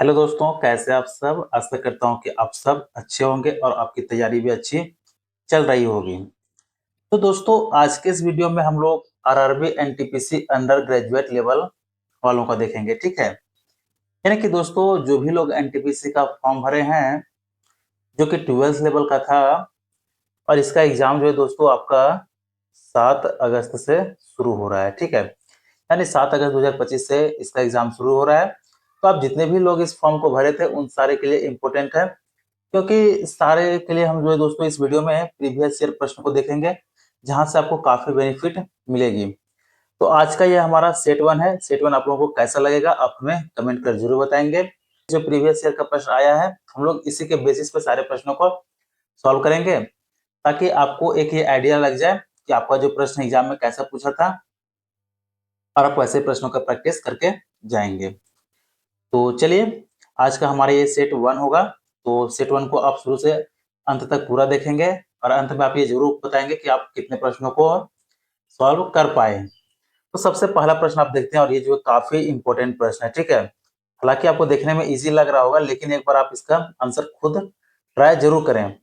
Hello दोस्तों, कैसे आप सब। आशा करता हूँ कि आप सब अच्छे होंगे और आपकी तैयारी भी अच्छी चल रही होगी। तो दोस्तों, आज के इस वीडियो में हम लोग RRB NTPC under graduate level वालों का देखेंगे। ठीक है, यानी कि दोस्तों जो भी लोग एनटीपीसी का फॉर्म भरे हैं, जो कि 12th लेवल का था, और इसका एग्जाम जो है दोस्तों आपका 7 अगस्त से शुरू हो रहा है। ठीक है, यानी 7 अगस्त 2025 से इसका एग्जाम शुरू हो रहा है। तो आप जितने भी लोग इस फॉर्म को भरे थे उन सारे के लिए इम्पोर्टेंट है, क्योंकि सारे के लिए हम जो है दोस्तों इस वीडियो में प्रीवियस ईयर प्रश्न को देखेंगे, जहां से आपको काफी बेनिफिट मिलेगी। तो आज का ये हमारा सेट 1 है। सेट 1 आप लोगों को कैसा लगेगा आप हमें कमेंट कर जरूर बताएंगे। जो प्रीवियस ईयर का प्रश्न आया है, हम लोग इसी के बेसिस पे सारे प्रश्नों को सॉल्व करेंगे, ताकि आपको एक ये आइडिया लग जाए कि आपका जो प्रश्न एग्जाम में कैसा पूछा था, और आप वैसे प्रश्नों का प्रैक्टिस करके जाएंगे। तो चलिए, आज का हमारा ये सेट 1 होगा। तो सेट 1 को आप शुरू से अंत तक पूरा देखेंगे, और अंत में आप ये जरूर बताएंगे कि आप कितने प्रश्नों को सॉल्व कर पाए। तो सबसे पहला प्रश्न आप देखते हैं, और ये जो काफी इंपॉर्टेंट प्रश्न है। ठीक है, हालांकि आपको देखने में इजी लग रहा होगा, लेकिन एक बार आप इसका आंसर खुद ट्राई जरूर करें।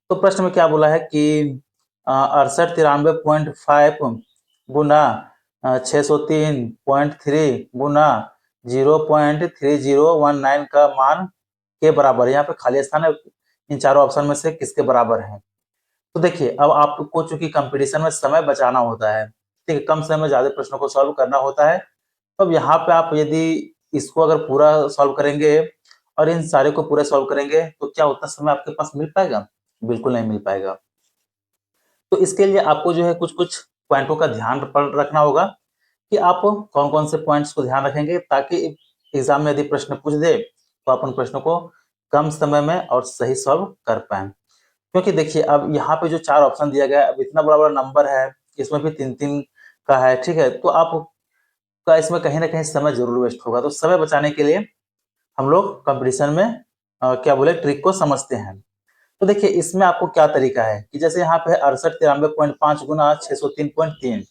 तो प्रश्न में क्या बोला है कि 6893.5 गुना 603.3 गुना 0.3019 का मान के बराबर है। यहाँ पे खाली स्थान है, इन चारों ऑप्शन में से किसके बराबर है। तो देखिए, अब आपको चूंकि कंपटीशन में समय बचाना होता है, ठीक है, कम समय में ज्यादा प्रश्नों को सॉल्व करना होता है। तो अब यहाँ पे आप यदि इसको अगर पूरा सॉल्व करेंगे और इन सारे को पूरे सॉल्व करेंगे, तो क्या उतना समय आपके पास मिल पाएगा? बिल्कुल नहीं मिल पाएगा। तो इसके लिए आपको जो है कुछ कुछ पॉइंटों का ध्यान रखना होगा, कि आप कौन कौन से पॉइंट्स को ध्यान रखेंगे, ताकि एग्जाम में यदि प्रश्न पूछ दे तो आप उन प्रश्नों को कम समय में और सही सॉल्व कर पाए। क्योंकि देखिए, अब यहाँ पे जो 4 ऑप्शन दिया गया है, अब इतना बड़ा बड़ा नंबर है, इसमें भी 3-3 का है। ठीक है, तो आपका इसमें कहीं ना कहीं समय जरूर वेस्ट होगा। तो समय बचाने के लिए हम लोग कंपटीशन में क्या बोले ट्रिक को समझते हैं। तो देखिए, इसमें आपको क्या तरीका है कि जैसे यहाँ पे 6893.5 गुना 603.3।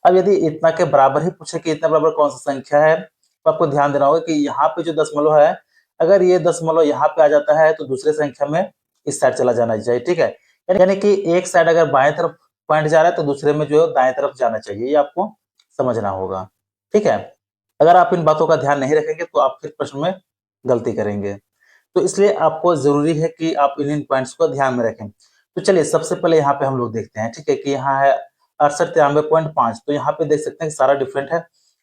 अब यदि इतना के बराबर ही पूछे कि इतना बराबर कौन सा संख्या है, तो आपको ध्यान देना होगा कि यहाँ पे जो दशमलव है, अगर ये दशमलव यहाँ पे आ जाता है तो दूसरे संख्या में इस साइड चला जाना चाहिए। ठीक है, यानी कि एक साइड अगर बाएं तरफ पॉइंट जा रहा है तो दूसरे में जो है दाएं तरफ जाना चाहिए, ये आपको समझना होगा। ठीक है, अगर आप इन बातों का ध्यान नहीं रखेंगे तो आप फिर प्रश्न में गलती करेंगे। तो इसलिए आपको जरूरी है कि आप इन पॉइंट्स को ध्यान में रखें। तो चलिए, सबसे पहले यहाँ पे हम लोग देखते हैं। ठीक है, कि यहाँ है 6893.5, तो यहाँ पे देख सकते हैं कि सारा डिफरेंट है।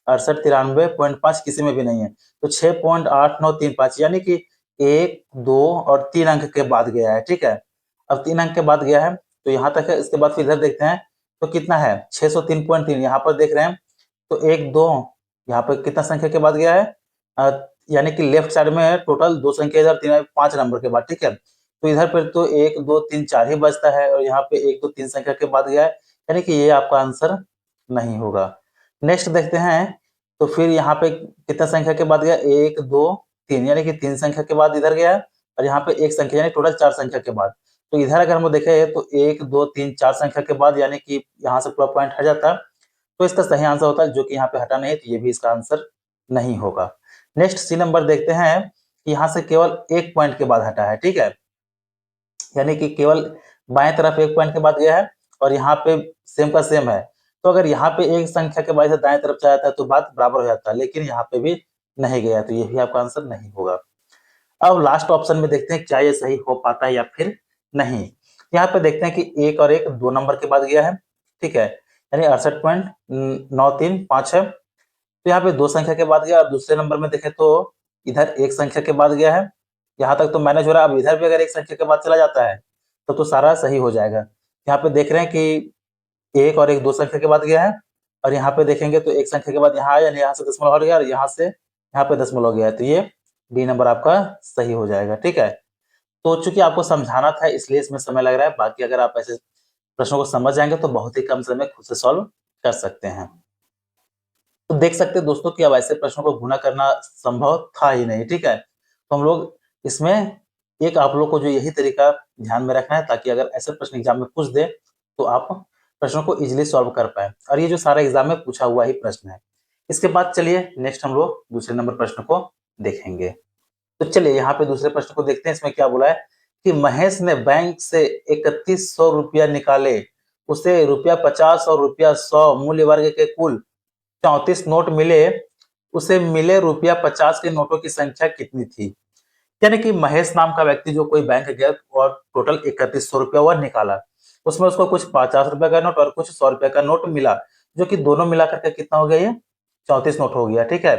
6893.5 किसी में भी नहीं है, तो 6.8935, यानी कि 1, 2 और 3 अंक के बाद गया है। ठीक है, अब 3 अंक के बाद गया है तो यहाँ तक है। इसके बाद फिर इधर देखते हैं तो कितना है 603.3, यहाँ पर देख रहे हैं तो 1, 2, यहाँ पर कितना संख्या के बाद गया है, यानी कि लेफ्ट साइड में टोटल 2 संख्या, इधर 3, 5 नंबर के बाद। ठीक है, तो इधर पर तो 1, 2, 3, 4 ही बचता है, और यहाँ पे 1, 2, 3 संख्या के बाद गया है, यानी कि ये आपका आंसर नहीं होगा। नेक्स्ट देखते हैं, तो फिर यहाँ पे कितना संख्या के बाद गया, 1, 2, 3, यानी कि 3 संख्या के बाद इधर गया है, और यहाँ पे एक संख्या, यानी टोटल 4 संख्या के बाद। तो इधर अगर हम देखें तो 1, 2, 3, 4 संख्या के बाद, यानी कि यहाँ से पूरा पॉइंट हट जाता है। तो इसका सही आंसर होता है, जो कि यहाँ पे हटा नहीं है, तो ये भी इसका आंसर नहीं होगा। नेक्स्ट सी नंबर देखते हैं, कि यहाँ से केवल एक पॉइंट के बाद हटा है। ठीक है, यानी कि केवल बाएं तरफ एक पॉइंट के बाद गया है, और यहाँ पे सेम का सेम है। तो अगर यहाँ पे एक संख्या के बाद से दाएं तरफ चला जाता है तो बात बराबर हो जाता है, लेकिन यहाँ पे भी नहीं गया, तो ये भी आपका आंसर नहीं होगा। अब लास्ट ऑप्शन में देखते हैं क्या ये सही हो पाता है या फिर नहीं। यहाँ पे देखते हैं कि 1 और 1 2 नंबर के बाद गया है। ठीक है, यानी 68.935 है। तो यहाँ पे 2 संख्या के बाद गया, और दूसरे नंबर में देखें तो इधर एक संख्या के बाद गया है। यहाँ तक तो मैनेज हो रहा है। अब इधर भी अगर एक संख्या के बाद चला जाता है तो सारा सही हो जाएगा। यहाँ पे देख रहे हैं कि 1 और 1 2 संख्या के बाद गया है, और यहाँ पे देखेंगे तो एक संख्या के बाद यहाँ आया, यानी यहाँ से दशमलव हट गया, और यहाँ से यहाँ पे दशमलव गया है, तो ये डी नंबर आपका सही हो जाएगा। ठीक है, तो चूंकि आपको समझाना था इसलिए इसमें समय लग रहा है, बाकी अगर आप ऐसे प्रश्नों को समझ जाएंगे तो बहुत ही कम समय में खुद से सॉल्व कर सकते हैं। तो देख सकते हैं दोस्तों कि अब ऐसे प्रश्नों को गुना करना संभव था ही नहीं। ठीक है, तो हम लोग इसमें एक आप लोग को जो यही तरीका ध्यान में रखना है, ताकि अगर ऐसे प्रश्न एग्जाम में पूछ दे तो आप प्रश्नों को इजीली सॉल्व कर पाए। और ये जो सारा एग्जाम में पूछा हुआ ही प्रश्न है। इसके बाद चलिए नेक्स्ट हम लोग दूसरे नंबर प्रश्न को देखेंगे। तो चलिए यहाँ पे दूसरे प्रश्न को देखते हैं। इसमें क्या बोला है कि महेश ने बैंक से 3100 रुपया निकाले, उसे रुपया 50 और रुपया 100 मूल्य वर्ग के कुल 34 नोट मिले, उसे मिले रुपया 50 के नोटों की संख्या कितनी थी। यानी कि महेश नाम का व्यक्ति जो कोई बैंक गया और टोटल 3100 रुपया वह निकाला, उसमें उसको कुछ 50 रुपए का नोट और कुछ 100 रुपए का नोट मिला, जो कि दोनों मिलाकर के कितना हो गया, ये 34 नोट हो गया। ठीक है,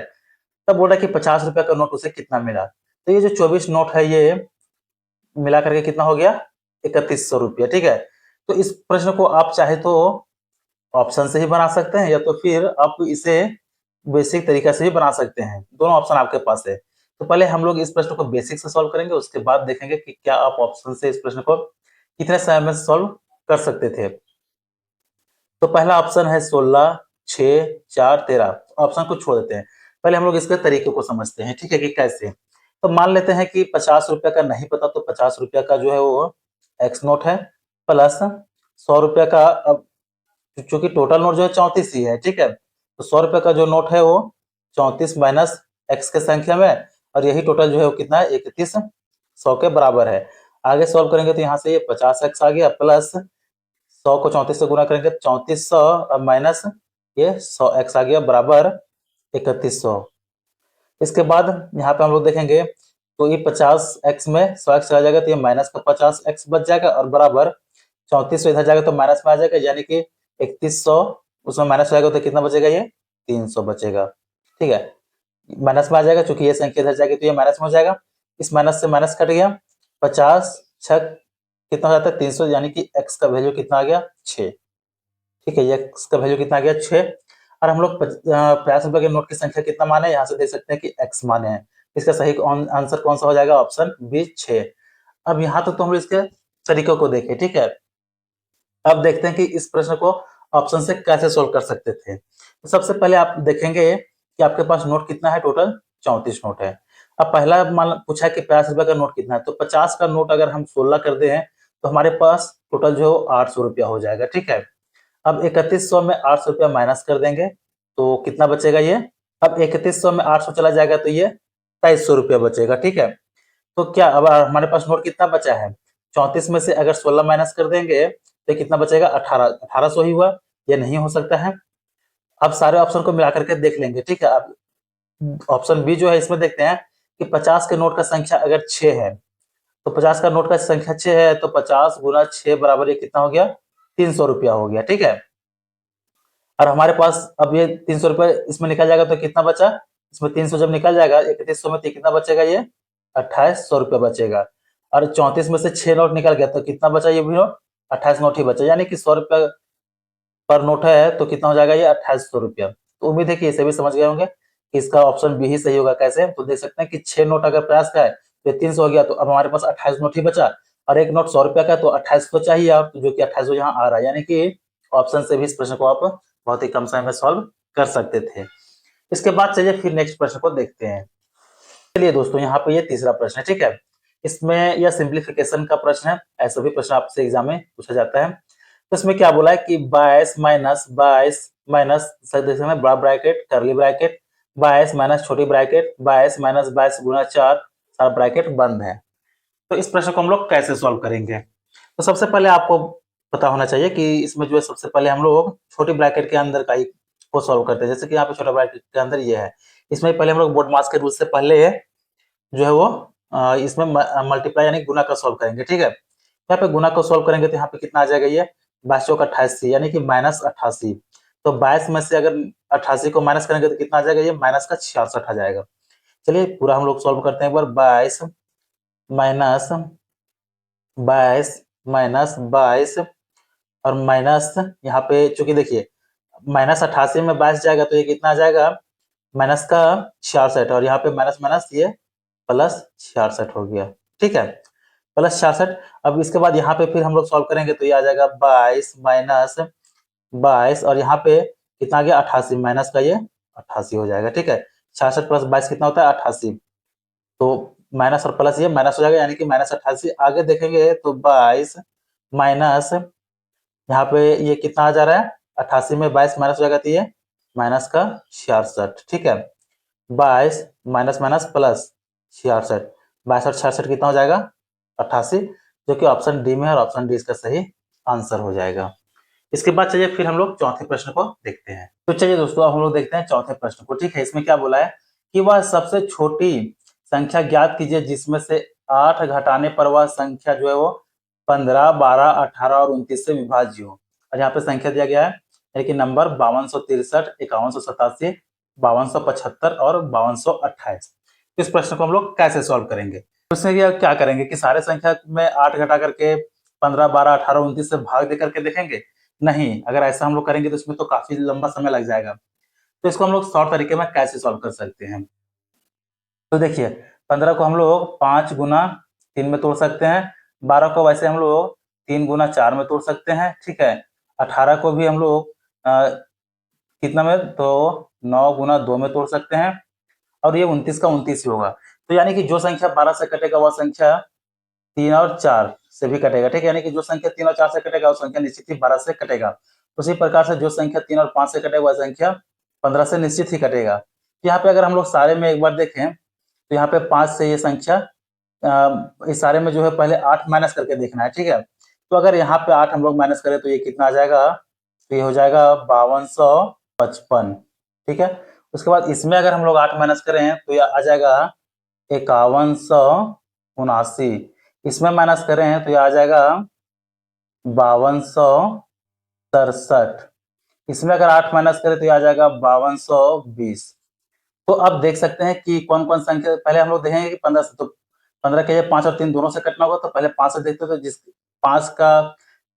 तब बोला कि 50 रुपए का नोट उसे कितना मिला, तो ये जो 24 नोट है ये मिला करके कितना हो गया, 3100 रुपया। ठीक है, तो इस प्रश्न को आप चाहे तो ऑप्शन से ही बना सकते हैं, या तो फिर आप इसे बेसिक तरीका से भी बना सकते हैं, दोनों ऑप्शन आपके पास है। तो पहले हम लोग इस प्रश्न को बेसिक से सॉल्व करेंगे, उसके बाद देखेंगे कि क्या आप ऑप्शन से इस प्रश्न को कितने समय में सॉल्व कर सकते थे। तो पहला ऑप्शन है 16, 6, 4, 13। ऑप्शन को छोड़ देते हैं, पहले हम लोग इसके तरीके को समझते हैं। ठीक है, कि कैसे। तो मान लेते हैं कि 50 रुपया का नहीं पता, तो 50 रुपया का जो है वो एक्स नोट है, प्लस 100 रुपया का, अब चूंकि टोटल नोट जो है 34 ही है। ठीक है, तो 100 रुपए का जो नोट है वो 34 माइनस एक्स के संख्या में, और यही टोटल जो है वो कितना है, 31 100 के बराबर है। आगे सॉल्व करेंगे तो यहाँ से ये 50 एक्स आ गया, प्लस 100 को 34 से गुना करेंगे 3400, और माइनस ये 100 एक्स आ गया बराबर 3100। इसके बाद यहाँ पे हम लोग देखेंगे तो ये 50 एक्स में 100 एक्स चला जाएगा, तो ये माइनस का 50 एक्स बच जाएगा, और बराबर 3400 इधर जाएगा तो माइनस में आ जाएगा, यानी कि 3100 उसमें माइनस हो जाएगा, तो कितना बचेगा, ये 300 बचेगा। ठीक है, माइनस में आ जाएगा, चूंकि ये संख्या इधर जाएगी तो ये माइनस में हो जाएगा, इस माइनस से माइनस कट गया, 50 छक कितना हो जाता है, 300, यानी कि एक्स का वैल्यू कितना आ गया, 6। ठीक है, ये एक्स का वैल्यू कितना आ गया, 6। और हम लोग 50 रुपए के नोट की संख्या कितना माने, यहाँ से देख सकते हैं कि एक्स माने हैं। इसका सही आंसर कौन सा हो जाएगा, ऑप्शन बी 6। अब यहाँ तक तो हम लोग इसके तरीकों को देखें। ठीक है, अब देखते हैं कि इस प्रश्न को ऑप्शन से कैसे सोल्व कर सकते थे। तो सबसे पहले आप देखेंगे कि आपके पास नोट कितना है, टोटल 34 नोट है। अब पहला मान पूछा है कि 50 रुपए का नोट कितना है, तो 50 का नोट अगर हम 16 कर दे हैं तो हमारे पास टोटल जो 800 रुपया हो जाएगा। ठीक है, अब 3100 में 800 रुपया माइनस कर देंगे तो कितना बचेगा, ये अब 3100 में 800 चला जाएगा तो ये 2300 रुपया बचेगा। ठीक है, तो क्या अब हमारे पास नोट कितना बचा है, 34 में से अगर 16 माइनस कर देंगे तो कितना बचेगा, 1800 ही हुआ। ये नहीं हो सकता है। अब सारे ऑप्शन को मिला करके देख लेंगे। ठीक है, अब ऑप्शन बी जो है इसमें देखते हैं कि 50 के नोट का संख्या अगर 6 है, तो 50 का नोट का संख्या 6 है, तो 50 गुना 6 बराबर ये कितना हो गया, 300 रुपया हो गया। ठीक है, और हमारे पास अब ये 300 रुपये इसमें निकल जाएगा तो कितना बचा, इसमें 300 जब निकल जाएगा 3100 में, तो कितना बचेगा, ये 2800 रुपया बचेगा। और 34 में से 6 नोट निकल गया तो कितना बचा, ये भी नोट 28 नोट ही बचा, यानी कि 100 रुपया पर नोट है तो कितना हो जाएगा, ये 2800 रुपया। तो उम्मीद है कि इसे भी समझ गए होंगे कि इसका ऑप्शन बी ही सही होगा। कैसे, तो देख सकते हैं कि 6 नोट अगर 50 का है तो 300 हो गया, तो अब हमारे पास 28 नोट ही बचा, और एक नोट 100 रुपया का, तो 28 तो चाहिए आप, जो कि 28 यहाँ आ रहा है, यानी कि ऑप्शन से भी इस प्रश्न को आप बहुत ही कम समय में सॉल्व कर सकते थे। इसके बाद चलिए फिर नेक्स्ट प्रश्न को देखते हैं। चलिए दोस्तों, यहाँ पे ये तीसरा प्रश्न है। ठीक है, इसमें यह सिंप्लीफिकेशन का प्रश्न है, ऐसा भी प्रश्न आपसे एग्जाम में पूछा जाता है। तो इसमें क्या बोला है कि 22 माइनस 22 माइनस बड़ा ब्रैकेट करली ब्रैकेट 22 माइनस छोटी ब्रैकेट 22 माइनस 22 गुना 4 सारा ब्रैकेट बंद है। तो इस प्रश्न को हम लोग कैसे सॉल्व करेंगे। तो सबसे पहले आपको पता होना चाहिए कि इसमें जो है सबसे पहले हम लोग छोटी ब्रैकेट के अंदर का ही को सॉल्व करते हैं। जैसे कि यहाँ पे छोटा ब्रैकेट के अंदर ये है, इसमें पहले हम लोग बोर्ड मास के रूल से पहले जो है वो इसमें मल्टीप्लाई यानी गुना का सॉल्व करेंगे। ठीक है, यहाँ पे गुना को सॉल्व करेंगे तो यहाँ पे कितना आ जाएगा, ये 22 चौक 88 यानी कि माइनस 88। तो 22 में से अगर 88 को माइनस करेंगे तो कितना आ जाएगा, ये माइनस का 66 आ जाएगा। चलिए पूरा हम लोग सॉल्व करते हैं एक बार। 22 माइनस 22 माइनस 22 और माइनस यहाँ पे चूंकि देखिए माइनस 88 में 22 जाएगा तो ये कितना आ जाएगा, माइनस का 66, और यहाँ पे माइनस माइनस ये प्लस 66 हो गया। ठीक है, प्लस 66। अब इसके बाद यहाँ पे फिर हम लोग सॉल्व करेंगे तो ये आ जाएगा 22 माइनस 22 और यहाँ पे कितना आ गया, 88, माइनस का ये 88 हो जाएगा। ठीक है, 66 प्लस 22 कितना होता है, 88। तो माइनस और प्लस ये माइनस हो जाएगा, यानी कि माइनस 88। आगे देखेंगे तो 22 माइनस यहाँ पे ये कितना आ जा रहा है, 88 में 22 माइनस हो जाएगा तो ये माइनस का 66। ठीक है, 22 माइनस माइनस प्लस 66, 62 66 कितना हो जाएगा 88, जो कि ऑप्शन डी में है और ऑप्शन डी इसका सही आंसर हो जाएगा। इसके बाद चलिए फिर हम लोग चौथे प्रश्न को देखते हैं। तो चलिए दोस्तों अब हम लोग देखते हैं चौथे प्रश्न को। ठीक है, इसमें क्या बोला है कि वह सबसे छोटी संख्या ज्ञात कीजिए जिसमें से 8 घटाने पर वह संख्या जो है वो 15, 12, 18 और 29 से विभाज्य हो। और यहाँ पे संख्या दिया गया है यानी कि नंबर 5263, 5187, 5275 और 5228। इस प्रश्न को हम लोग कैसे सॉल्व करेंगे? उसमें क्या करेंगे कि सारे संख्या में 8 घटा करके 15, 12, 18, 29 से भाग दे करके देखेंगे? नहीं, अगर ऐसा हम लोग करेंगे तो इसमें तो काफी लंबा समय लग जाएगा। तो इसको हम लोग शॉर्ट तरीके में कैसे सॉल्व कर सकते हैं? तो देखिए 15 को हम लोग 5 गुना 3 में तोड़ सकते हैं, 12 को वैसे हम लोग 3 गुना 4 में तोड़ सकते हैं, ठीक है। 18 को भी हम लोग कितना में तो 9 गुना 2 में तोड़ सकते हैं और ये 29 का 29 ही होगा। तो यानी कि जो संख्या 12 से कटेगा वह संख्या 3 और 4 से भी कटेगा, ठीक है। यानी कि जो संख्या 3 और 4 से कटेगा वो संख्या निश्चित ही 12 से कटेगा। उसी प्रकार से जो संख्या 3 और 5 से कटेगा वह संख्या 15 से निश्चित ही कटेगा। यहाँ पे अगर हम लोग सारे में एक बार देखें तो यहाँ पे 5 से ये संख्या इस सारे में जो है पहले 8 माइनस करके देखना है, ठीक है। तो अगर यहाँ पे 8 हम लोग माइनस करें तो ये कितना आ जाएगा? तो ये हो जाएगा 5255, ठीक है। उसके बाद इसमें अगर हम लोग 8 माइनस करें तो ये आ जाएगा 5179। इसमें माइनस करें तो ये आ जाएगा 5267। इसमें अगर 8 माइनस करें तो ये आ जाएगा 5220। तो अब देख सकते हैं कि कौन कौन संख्या, पहले हम लोग देखेंगे कि 15 से, तो 15 के 5 और 3 दोनों से कटना होगा, तो पहले 5 से देखते हैं। तो जिस 5 का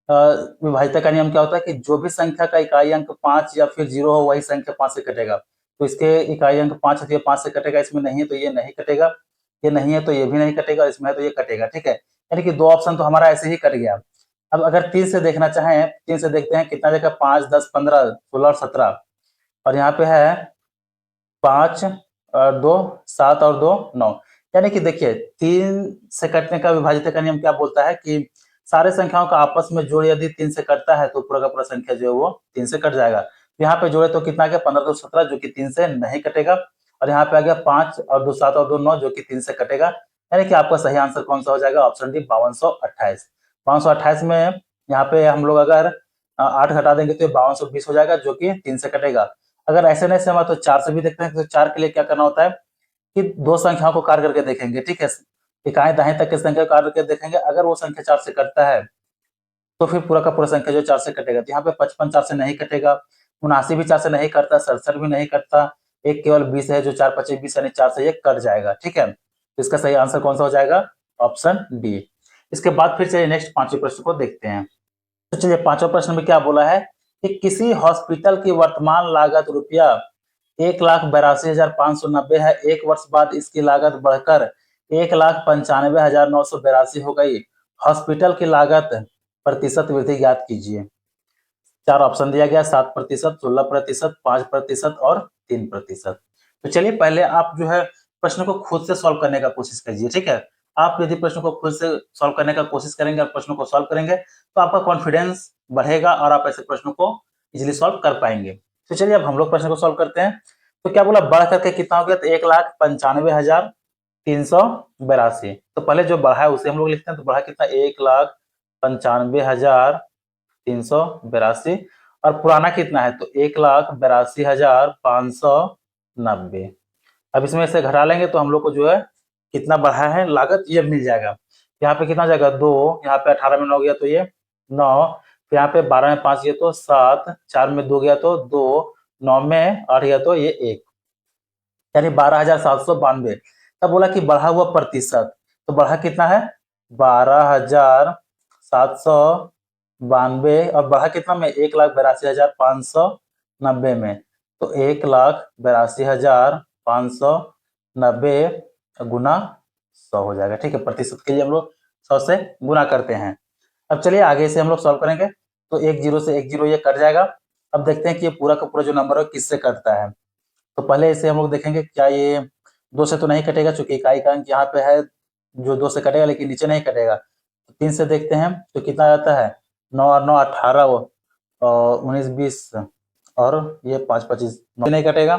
विभाज्यता का नियम क्या होता है कि जो भी संख्या का इकाई अंक 5 या फिर 0 हो वही संख्या 5 से कटेगा। तो इसके इकाई अंक 5 है तो ये 5 से कटेगा, इसमें नहीं है तो ये नहीं कटेगा, ये नहीं है तो ये भी नहीं कटेगा, इसमें है तो ये कटेगा, ठीक है। यानी कि 2 ऑप्शन तो हमारा ऐसे ही कट गया। अब अगर 3 से देखना चाहें, 3 से देखते हैं कितना जगह 5, 10, 15, 16 और 17, और यहाँ पे है 5 और 2 7 और 2 9। यानी कि देखिए 3 से कटने का विभाज्यता का नियम क्या बोलता है कि सारे संख्याओं का आपस में जोड़ यदि 3 से कटता है तो पूरा का पूरा संख्या जो है वो 3 से कट जाएगा। तो यहाँ पे जोड़े तो कितना आ गया 15 2 17 जो कि 3 से नहीं कटेगा, और यहाँ पे आ गया 5 और 2 7 और 2 9 जो कि 3 से कटेगा। यानी कि आपका सही आंसर कौन सा हो जाएगा? Option D 5228। 5228 में यहाँ पे हम लोग अगर 8 घटा देंगे तो 5220 हो जाएगा जो कि 3 से कटेगा। अगर ऐसे नहीं सहमत तो 4 से भी देखते हैं। तो 4 के लिए क्या करना होता है कि दो संख्याओं को कार्य करके देखेंगे, ठीक है। इकाई दाएं तक की संख्या को कार्य करके देखेंगे, अगर वो संख्या 4 से कटता है तो फिर पूरा का पूरा संख्या जो 4 से कटेगा। तो यहाँ पे 55 4 से नहीं कटेगा, 79 भी 4 से नहीं कटता, 67 भी नहीं कटता, एक केवल 20 है जो 4 25 20 यानी 4 से ये कट जाएगा, ठीक है। तो इसका सही आंसर कौन सा हो जाएगा? Option D. इसके बाद फिर चलिए नेक्स्ट पांचवें प्रश्न को देखते हैं। तो चलिए पांचवा प्रश्न में क्या बोला है कि किसी हॉस्पिटल की वर्तमान लागत रुपया 1,82,590 है, एक वर्ष बाद इसकी लागत बढ़कर 1,95,982 हो गई। हॉस्पिटल की लागत प्रतिशत वृद्धि ज्ञात कीजिए। 4 ऑप्शन दिया गया, 7%, 16%, 5% और 3%। तो चलिए पहले आप जो है प्रश्न को खुद से सॉल्व करने का कोशिश कीजिए, ठीक है। आप यदि प्रश्न को खुद से सॉल्व करने का कोशिश करेंगे और प्रश्नों को सॉल्व करेंगे तो आपका कॉन्फिडेंस बढ़ेगा और आप ऐसे प्रश्नों को इजीली सॉल्व कर पाएंगे। तो चलिए अब हम लोग प्रश्न को सॉल्व करते हैं। तो क्या बोला, बढ़ करके कितना हो गया? तो 1,95,382। तो पहले जो बढ़ा है उसे हम लोग लिखते हैं। तो बढ़ा कितना? 1,95,382। और पुराना कितना है? तो 1,82,590। अब इसमें से घटा लेंगे तो हम लोग को जो है कितना बढ़ा है लागत ये मिल जाएगा। यहाँ पे कितना जाएगा? 2, यहाँ पे 18 में 9 गया तो ये 9, तो यहाँ पे 12 में 5 गया तो 7, 4 में 2 गया तो 2, 9 में 8 गया तो ये 1, यानी 12,792। तब बोला कि बढ़ा हुआ प्रतिशत, तो बढ़ा कितना है? 12,792। और बढ़ा कितना में? 1,82,590 में। तो 1,82,590 गुना 100 हो जाएगा, ठीक है। प्रतिशत के लिए हम लोग 100 से गुना करते हैं। अब चलिए आगे से हम लोग सॉल्व करेंगे। तो 1 0 से 1 0 ये कट जाएगा। अब देखते हैं कि ये पूरा का पूरा जो नंबर है किससे कटता है। तो पहले इसे हम लोग देखेंगे क्या ये 2 से तो नहीं कटेगा, चूंकि इकाई का अंक यहाँ पे है जो 2 से कटेगा लेकिन नीचे नहीं कटेगा। तो 3 से देखते हैं तो कितना आता है? 9 और 9 18 और 19 20 और ये 5 25 नहीं कटेगा।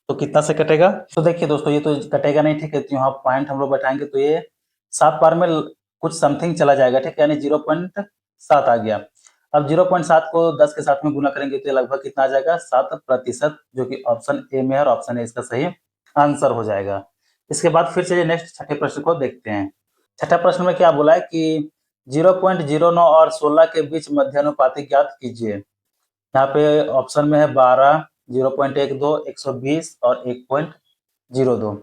तो कितना से कटेगा? तो देखिए दोस्तों, ये तो कटेगा नहीं, ठीक है। तो यहाँ पॉइंट हम लोग बैठाएंगे तो ये 7 बार में कुछ समथिंग चला जाएगा, ठीक है, यानी 0.7 आ गया। अब 0.7 को 10 के साथ में गुना करेंगे तो ये लगभग कितना आ जाएगा? 7%, जो कि ऑप्शन ए में है और ऑप्शन ए इसका सही आंसर हो जाएगा। इसके बाद फिर चलिए नेक्स्ट छठे प्रश्न को देखते हैं। छठा प्रश्न में क्या बोला है कि 0.09 और 16 के बीच मध्यानुपातिक ज्ञात कीजिए। यहाँ पे ऑप्शन में है 12, 0.12, 120 और 1.02।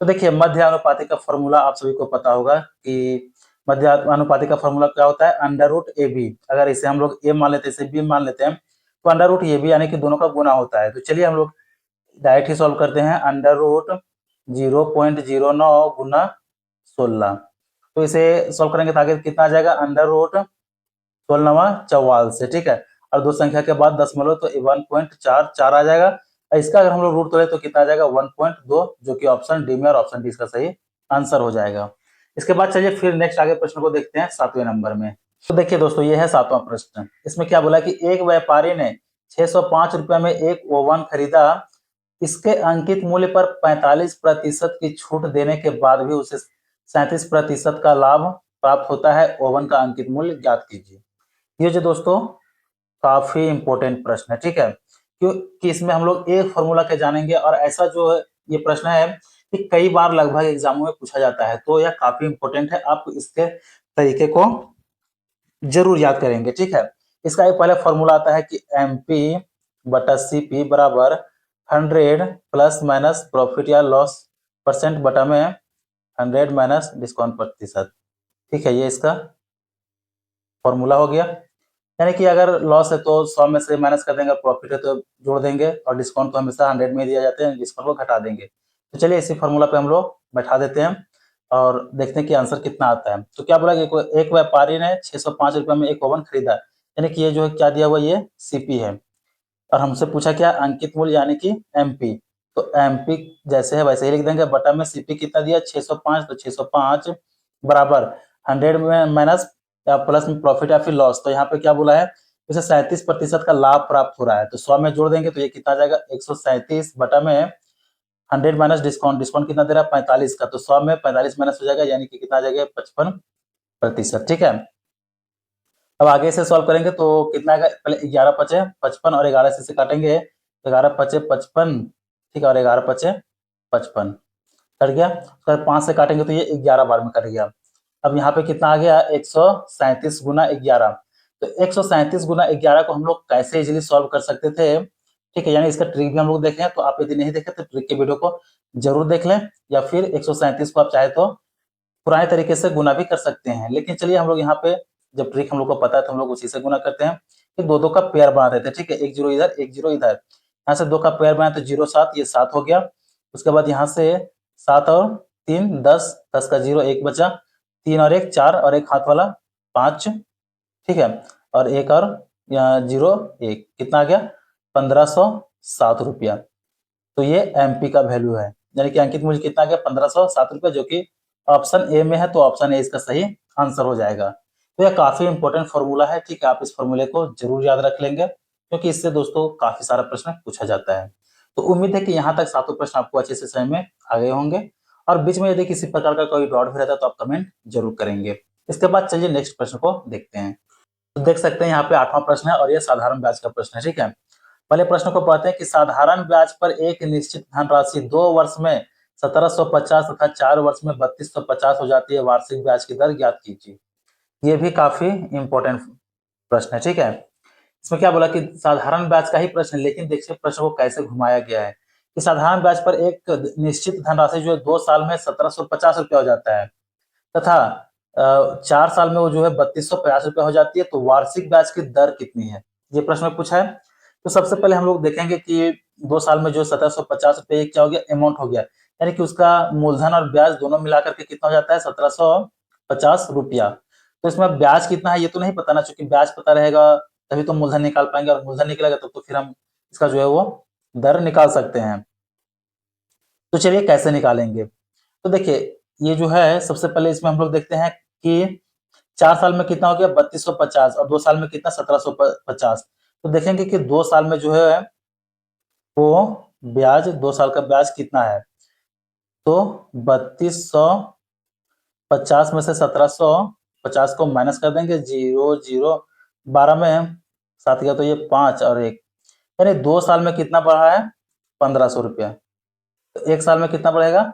तो देखिए मध्य अनुपातिक का फॉर्मूला आप सभी को पता होगा कि मध्य अनुपातिक का फॉर्मूला क्या होता है? Under root A B. अगर इसे हम लोग ए मान लेते हैं, इसे बी मान लेते हैं, तो अंडर रूट ए बी यानी कि दोनों का गुना होता है। तो चलिए हम लोग डायरेक्ट ही सॉल्व करते हैं। अंडर रूट 0.09 गुना 16, तो इसे सॉल्व करेंगे तो आगे कितना आ जाएगा? अंडर रूट 16 ठीक है। और दो संख्या के बाद दशमलव तो 1.44 आ जाएगा। इसका अगर हम लोग रूट तोड़े तो कितना आ जाएगा? 1.2, जो कि ऑप्शन डी में और ऑप्शन डी इसका सही आंसर हो जाएगा। इसके बाद चलिए फिर नेक्स्ट आगे प्रश्न को देखते हैं 7वें नंबर में। तो देखिए दोस्तों, ये है 7वां प्रश्न। इसमें क्या बोला कि एक व्यापारी ने 605 रुपए में एक ओवन खरीदा। इसके अंकित मूल्य पर 45% की छूट देने के बाद भी उसे 37% का लाभ प्राप्त होता है। ओवन का अंकित मूल्य ज्ञात कीजिए। ये जो दोस्तों काफी इंपॉर्टेंट प्रश्न है, ठीक है, क्योंकि इसमें हम लोग एक फॉर्मूला के जानेंगे और ऐसा जो है ये प्रश्न है कि कई बार लगभग एग्जामों में पूछा जाता है, तो यह काफी इंपॉर्टेंट है। आप इसके तरीके को जरूर याद करेंगे, ठीक है। इसका एक पहले फॉर्मूला आता है कि MP बटा CP बराबर 100 प्लस माइनस प्रॉफिट या लॉस परसेंट बटा में 100 माइनस डिस्काउंट प्रतिशत, ठीक है। ये इसका फॉर्मूला हो गया। यानी कि अगर लॉस है तो 100 में से माइनस कर देंगे, प्रॉफिट है तो जोड़ देंगे, और डिस्काउंट तो हमेशा 100 में दिया जाते हैं, डिस्काउंट को घटा देंगे। तो चलिए इसी फॉर्मूला पे हम लोग बैठा देते हैं और देखते हैं कि आंसर कितना आता है। तो क्या बोला कि एक व्यापारी ने 605 रुपए में एक ओवन खरीदा, यानी कि ये जो है क्या दिया हुआ, ये CP है, और हमसे पूछा क्या? अंकित मूल्य यानी कि MP। तो MP जैसे है वैसे ही लिख देंगे, बटा में CP कितना दिया? 605, तो 605 बराबर 100 में माइनस या प्लस में प्रॉफिट या फिर लॉस। तो यहाँ पे क्या बोला है? इसे 37% का लाभ प्राप्त हो रहा है, तो 100 में जोड़ देंगे तो ये कितना आ जाएगा? 137 बटा में 100 माइनस डिस्काउंट, डिस्काउंट कितना दे रहा है? 45 का, तो 100 में 45 माइनस हो जाएगा, यानी कि कितना आ जाएगा? 55%, ठीक है। अब आगे से सॉल्व करेंगे तो कितना आएगा? पहले 11 पचे 55 और 11 से काटेंगे, 11 पचे 55, ठीक है, और 11 पचे 55 कट गया। उसके बाद 5 से काटेंगे तो ये 11 बार में कट गया। अब यहाँ पे कितना आ गया? 137 गुना 11। तो 137 गुना 11 को हम लोग कैसे इजीली सॉल्व कर सकते थे, ठीक है, यानी इसका ट्रिक भी हम लोग देखें। तो आप यदि नहीं देखे तो ट्रिक के वीडियो को जरूर देख लें, या फिर 137 को आप चाहे तो पुराने तरीके से गुना भी कर सकते हैं। लेकिन चलिए हम लोग यहाँ पे जब ट्रिक हम लोग को पता है तो हम लोग उसी से गुना करते हैं कि दो दो का पेयर बना देते हैं, ठीक है, एक जीरो इधर एक जीरो इधर। यहाँ से दो का पेयर बना तो 0 7, ये 7 हो गया। उसके बाद यहाँ से 7 और 3 10, 10 का 0 1 बचा, 3 और 1 4 और एक हाथ वाला 5, ठीक है, और एक और 0 1, कितना आ गया? 1507 रुपया। तो ये MP का वैल्यू है, यानी कि अंकित मूल्य कितना आ गया? 1507 रुपया, जो कि ऑप्शन ए में है, तो ऑप्शन ए इसका सही आंसर हो जाएगा। तो यह काफी इंपॉर्टेंट फॉर्मूला है, ठीक है, आप इस फॉर्मूले को जरूर याद रख लेंगे, क्योंकि इससे दोस्तों काफी सारा प्रश्न पूछा जाता है। तो उम्मीद है कि यहाँ तक सातों प्रश्न आपको अच्छे से समझ में आ गए होंगे, और बीच में यदि किसी प्रकार का कोई डाउट भी रहता है तो आप कमेंट जरूर करेंगे। इसके बाद चलिए नेक्स्ट प्रश्न को देखते हैं। तो देख सकते हैं यहाँ पे 8वां प्रश्न है और यह साधारण ब्याज का प्रश्न है, ठीक है। पहले प्रश्न को पढ़ते हैं कि साधारण ब्याज पर एक निश्चित धनराशि 2 वर्ष में 1750 तथा 4 वर्ष में 3250 हो जाती है, वार्षिक ब्याज की दर ज्ञात कीजिए। ये भी काफी इंपॉर्टेंट प्रश्न है, ठीक है। इसमें क्या बोला कि साधारण ब्याज का ही प्रश्न है, लेकिन देखिए प्रश्न को कैसे घुमाया गया है कि साधारण ब्याज पर एक निश्चित धनराशि जो है 2 साल में 1750 रुपया हो जाता है, तथा 4 साल में वो जो है 3250 रुपया हो जाती है, तो वार्षिक ब्याज की दर कितनी है, ये प्रश्न में पूछा है। तो सबसे पहले हम लोग देखेंगे कि 2 साल में जो 1750 रुपये क्या हो गया? अमाउंट हो गया, यानी कि उसका मूलधन और ब्याज दोनों मिलाकर के कितना हो जाता है? 1750 रुपया। तो इसमें ब्याज कितना है ये तो नहीं पता ना, चूंकि ब्याज पता रहेगा तभी तो मूलधन निकाल पाएंगे, और मूलधन निकलेगा तो फिर हम इसका जो है वो दर निकाल सकते हैं। तो चलिए कैसे निकालेंगे। तो देखिए ये जो है सबसे पहले इसमें हम लोग देखते हैं कि 4 साल में कितना हो गया? 3250, और 2 साल में कितना? 1750। तो देखेंगे कि 2 साल में जो है वो ब्याज 2 साल का ब्याज कितना है? तो 3250 में से 1750 को माइनस कर देंगे, 0 0 12 में 7 गया तो ये 5 और 1, यानी 2 साल में कितना बढ़ा है? 1500 रुपया। तो 1 साल में कितना बढ़ेगा?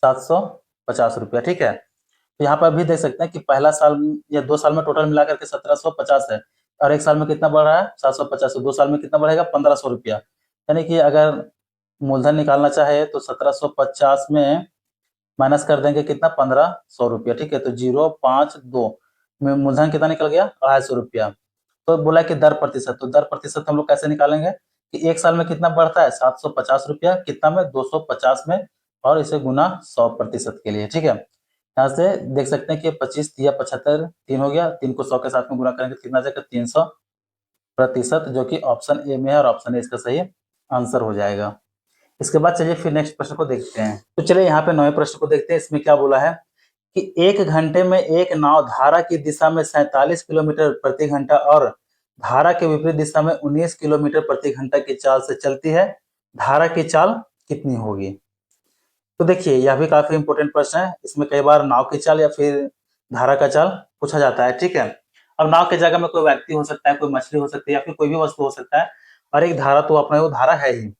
750 रुपया। ठीक है, तो यहाँ पर भी देख सकते हैं कि पहला साल या 2 साल में टोटल मिला करके 1750 है, और 1 साल में कितना बढ़ रहा है? 750। 2 साल में कितना बढ़ेगा? 1500 रुपया। यानी कि अगर मूलधन निकालना चाहे तो 1750 में माइनस कर देंगे कितना? 1500 रुपया। ठीक है, तो 052 में मूलधन कितना निकल गया? 250 रुपया। तो बोला कि दर प्रतिशत, तो दर प्रतिशत हम लोग कैसे निकालेंगे कि 1 साल में कितना बढ़ता है? 750 रुपया, कितना में? 250 में, और इसे गुना 100% के लिए। ठीक है, यहाँ से देख सकते हैं कि 25 या 75 3 हो गया, 3 को 100 के साथ में गुना करेंगे कितना आ जाएगा? 300%, जो कि ऑप्शन ए में है, और ऑप्शन ए इसका सही आंसर हो जाएगा। इसके बाद चलिए फिर नेक्स्ट प्रश्न को देखते हैं। तो चलिए यहाँ पे 9वें प्रश्न को देखते हैं। इसमें क्या बोला है कि 1 घंटे में एक नाव धारा की दिशा में 47 किलोमीटर प्रति घंटा और धारा के विपरीत दिशा में 19 किलोमीटर प्रति घंटा की चाल से चलती है, धारा की चाल कितनी होगी? तो देखिए यह भी काफी इंपॉर्टेंट प्रश्न है। इसमें कई बार नाव की चाल या फिर धारा का चाल पूछा जाता है। ठीक है, अब नाव की जगह में कोई व्यक्ति हो सकता है, कोई मछली हो सकती है, या फिर कोई भी वस्तु हो सकता है, और एक धारा तो अपने वो धारा है ही।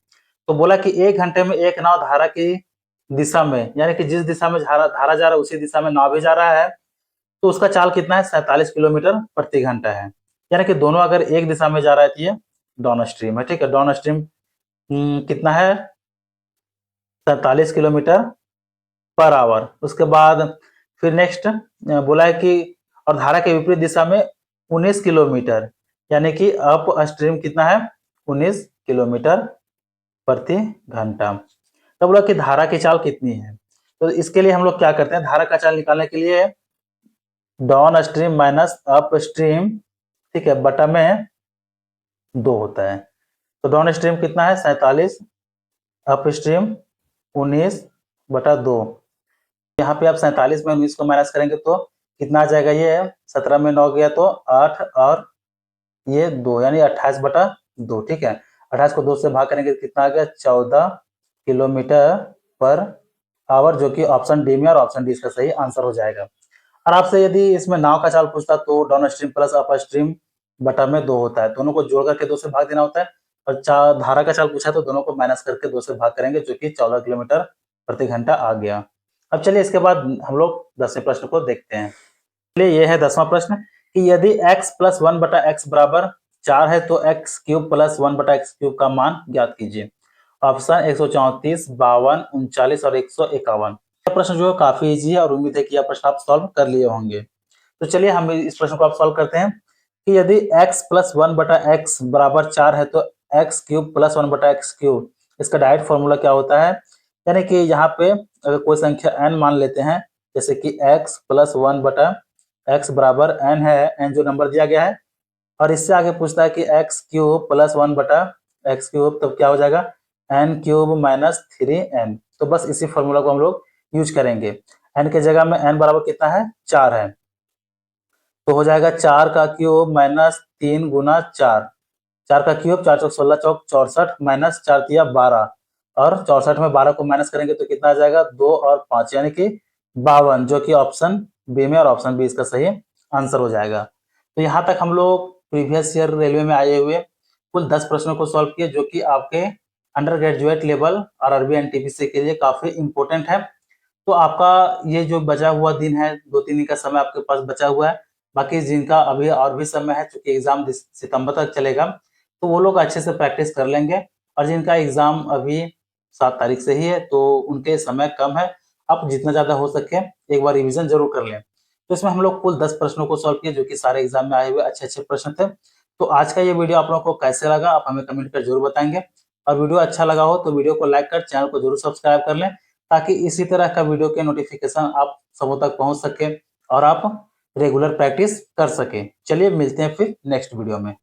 तो बोला कि 1 घंटे में एक नाव धारा की दिशा में, यानी कि जिस दिशा में धारा जा रहा है उसी दिशा में नाव भी जा रहा है, तो उसका चाल कितना है? 47 किलोमीटर प्रति घंटा है। यानी कि दोनों अगर एक दिशा में जा रहा है तो ये डाउन स्ट्रीम है। ठीक है, डाउन स्ट्रीम कितना है? 47 किलोमीटर पर आवर। उसके बाद फिर नेक्स्ट बोला है कि और धारा के विपरीत दिशा में 19 किलोमीटर, यानी कि अप स्ट्रीम कितना है? 19 किलोमीटर प्रति घंटा। तो बोला कि धारा की चाल कितनी है? तो इसके लिए हम लोग क्या करते हैं? धारा का चाल निकालने के लिए down stream minus up stream, ठीक है, बटा में 2 होता है। तो डाउन स्ट्रीम कितना है? 47, अप स्ट्रीम 19 बटा 2। यहाँ पे आप 47 में 19 को माइनस करेंगे तो कितना आ जाएगा? ये 17 में 9 गया तो 8 और ये 2, यानी 28 बटा 2। ठीक है, 28 को 2 से भाग करेंगे तो कितना आ गया? 14 किलोमीटर पर आवर, जो कि ऑप्शन डी में, और ऑप्शन डी इसका सही आंसर हो जाएगा। और आपसे यदि इसमें नाव का चाल पूछता तो down stream plus up stream बटा में 2 होता है, दोनों को जोड़ करके 2 से भाग देना होता है। और धारा का चाल पूछा है तो दोनों को माइनस करके 2 से भाग करेंगे, जो कि 14 किलोमीटर प्रति घंटा आ गया। अब चलिए इसके बाद हम लोग 10वें प्रश्न को देखते हैं। चलिए ये है 10वां प्रश्न कि यदि x प्लस 1 बटा एक्स बराबर 4 है तो x क्यूब प्लस 1 बटा एक्स क्यूब का मान ज्ञात कीजिए। ऑप्शन 134, 52, 39 और 151। यह प्रश्न जो है काफी इजी है, और उम्मीद है कि यह प्रश्न आप सॉल्व कर लिए होंगे। तो चलिए हम इस प्रश्न को आप सॉल्व करते हैं कि यदि x प्लस 1 बटा एक्स बराबर 4 है तो x क्यूब प्लस 1 बटा एक्स क्यूब, इसका डायरेक्ट फॉर्मूला क्या होता है? यानी कि यहाँ पे अगर कोई संख्या n मान लेते हैं, जैसे कि x प्लस 1 बटा x बराबर n है, n जो नंबर दिया गया है, और इससे आगे पूछता है कि x क्यूब प्लस 1 बटा एक्स क्यूब, तब क्या हो जाएगा? n cube minus 3n। तो बस इसी फॉर्मूला को हम लोग यूज करेंगे। n के जगह में n बराबर कितना है? 4 है, तो हो जाएगा 4 का क्यूब माइनस 3 गुना 4, 4 का क्यूब 4 चौक 16 चौक 64 माइनस 4 तिया 12, और 64 में 12 को माइनस करेंगे तो कितना आ जाएगा? 2 और 5, यानी कि 52, जो कि ऑप्शन बी में, और ऑप्शन बी इसका सही आंसर हो जाएगा। तो यहाँ तक हम लोग प्रीवियस ईयर रेलवे में आए हुए कुल 10 प्रश्नों को सॉल्व किए, जो कि आपके अंडर ग्रेजुएट लेवल और आरबी एनटीपीसी के लिए काफी इंपॉर्टेंट है। तो आपका ये जो बचा हुआ दिन है, 2-3 दिन का समय आपके पास बचा हुआ है, बाकी जिनका अभी और भी समय है, चूंकि एग्जाम सितंबर तक चलेगा, तो वो लोग अच्छे से प्रैक्टिस कर लेंगे। और जिनका एग्जाम अभी 7 तारीख से ही है तो उनके समय कम है, आप जितना ज्यादा हो सके एक बार रिविजन जरूर कर लें। तो इसमें हम लोग कुल 10 प्रश्नों को सॉल्व किए, जो कि सारे एग्जाम में आए हुए अच्छे अच्छे प्रश्न थे। तो आज का ये वीडियो आप लोगों को कैसे लगा, आप हमें कमेंट कर जरूर बताएंगे। और वीडियो अच्छा लगा हो तो वीडियो को लाइक कर चैनल को जरूर सब्सक्राइब कर लें, ताकि इसी तरह का वीडियो के नोटिफिकेशन आप सबों तक पहुंच सके और आप रेगुलर प्रैक्टिस कर सके। चलिए मिलते हैं फिर नेक्स्ट वीडियो में।